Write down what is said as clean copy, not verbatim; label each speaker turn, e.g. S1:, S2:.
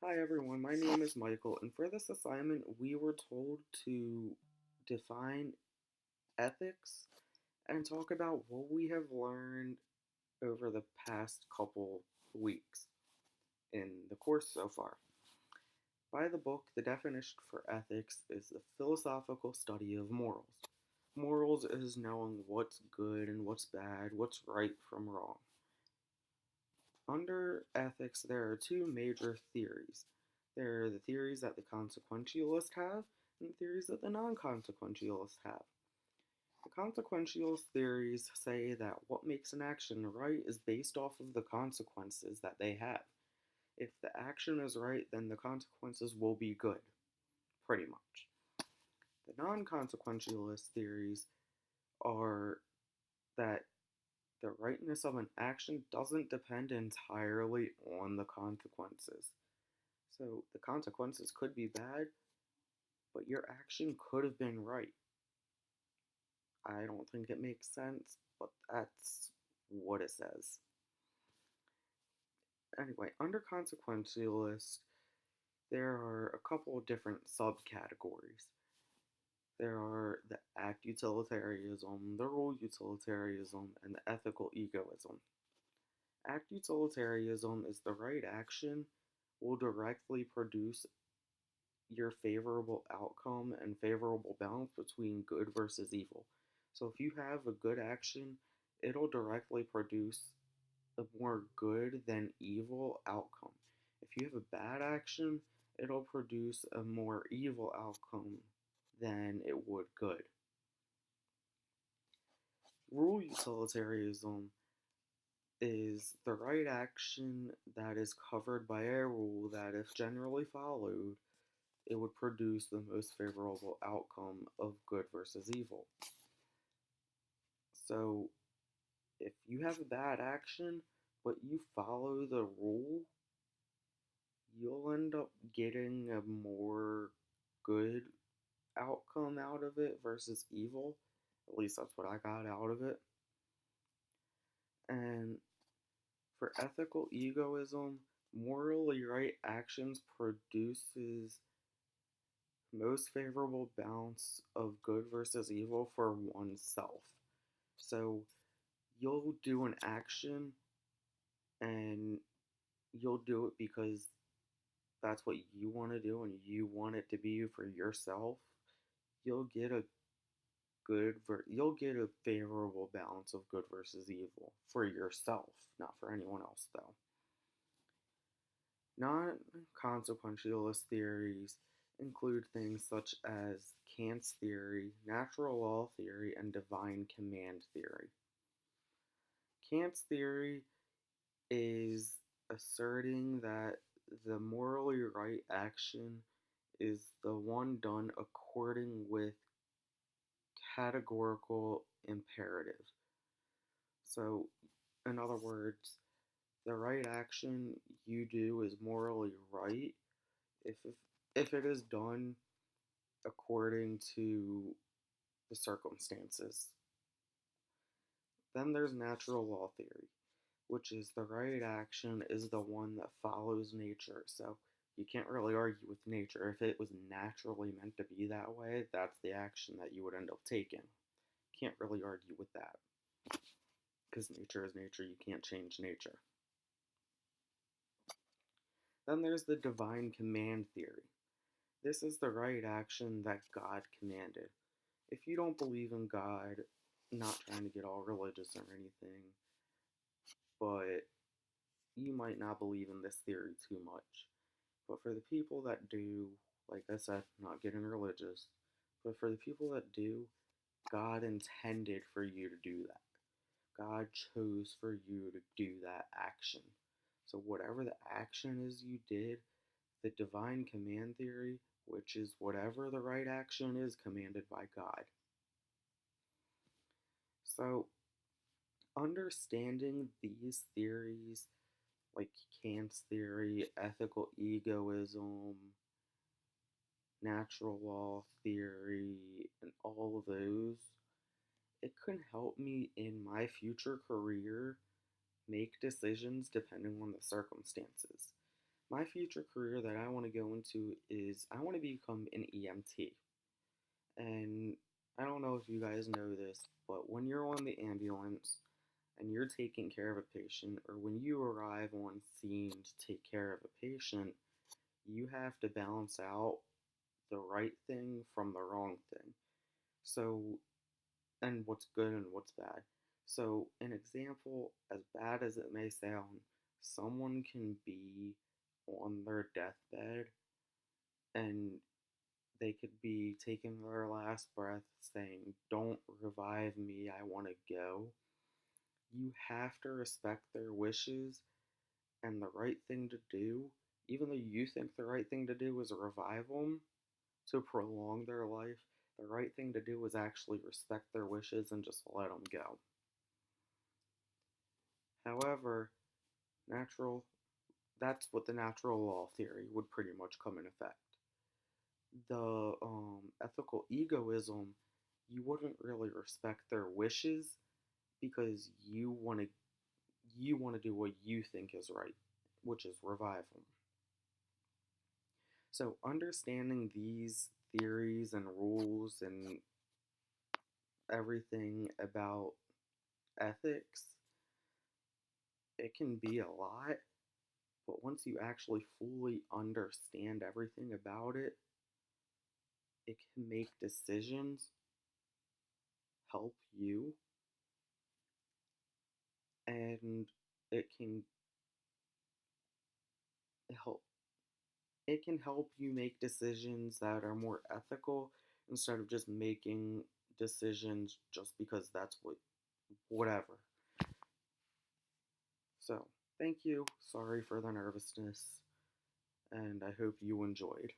S1: Hi everyone, my name is Michael, and for this assignment, we were told to define ethics and talk about what we have learned over the past couple weeks in the course so far. By the book, the definition for ethics is the philosophical study of morals. Morals is knowing what's good and what's bad, what's right from wrong. Under ethics, there are two major theories. There are the theories that the consequentialists have and the theories that the non consequentialists have. The consequentialist theories say that what makes an action right is based off of the consequences that they have. If the action is right, then the consequences will be good, pretty much. The non consequentialist theories are that the rightness of an action doesn't depend entirely on the consequences. So the consequences could be bad, but your action could have been right. I don't think it makes sense, but that's what it says. Anyway, under consequentialist, there are a couple of different subcategories. There are the act utilitarianism, the rule utilitarianism, and the ethical egoism. Act utilitarianism is the right action will directly produce your favorable outcome and favorable balance between good versus evil. So if you have a good action, it'll directly produce a more good than evil outcome. If you have a bad action, it'll produce a more evil outcome than it would good. Rule utilitarianism is the right action that is covered by a rule that, if generally followed, it would produce the most favorable outcome of good versus evil. So, if you have a bad action, but you follow the rule, you'll end up getting a more good outcome out of it versus evil. At least that's what I got out of it. And for ethical egoism, morally right actions produces most favorable balance of good versus evil for oneself. So you'll do an action and you'll do it because that's what you want to do and you want it to be for yourself. You'll get a you'll get a favorable balance of good versus evil for yourself, not for anyone else though. Non-consequentialist theories include things such as Kant's theory, natural law theory, and divine command theory. Kant's theory is asserting that the morally right action is the one done according with categorical imperative. So, in other words, the right action you do is morally right if if, if it is done according to the circumstances. Then there's natural law theory, which is the right action is the one that follows nature. So you can't really argue with nature. If it was naturally meant to be that way, that's the action that you would end up taking. Can't really argue with that. Because nature is nature, you can't change nature. Then there's the divine command theory. This is the right action that God commanded. If you don't believe in God, not trying to get all religious or anything, but you might not believe in this theory too much. But for the people that do, like I said, not getting religious, but for the people that do, God intended for you to do that. God chose for you to do that action. So, whatever the action is you did, the divine command theory, which is whatever the right action is commanded by God. So, understanding these theories, like Kant's theory, ethical egoism, natural law theory, and all of those, it can help me in my future career make decisions depending on the circumstances. My future career that I want to go into is I want to become an EMT. And I don't know if you guys know this, but when you're on the ambulance and you're taking care of a patient, or when you arrive on scene to take care of a patient, you have to balance out the right thing from the wrong thing. So, and what's good and what's bad. So, an example, as bad as it may sound, someone can be on their deathbed and they could be taking their last breath saying, "Don't revive me, I want to go." You have to respect their wishes, and the right thing to do, even though you think the right thing to do is revive them to prolong their life, the right thing to do is actually respect their wishes and just let them go. However, natural that's what the natural law theory would pretty much come in effect. The ethical egoism, you wouldn't really respect their wishes because you want to do what you think is right, which is revive them. So understanding these theories and rules and everything about ethics, it can be a lot, but once you actually fully understand everything about it, it can make decisions help you, and it can help help you make decisions that are more ethical instead of just making decisions just because that's whatever. So, thank you. Sorry for the nervousness, and I hope you enjoyed.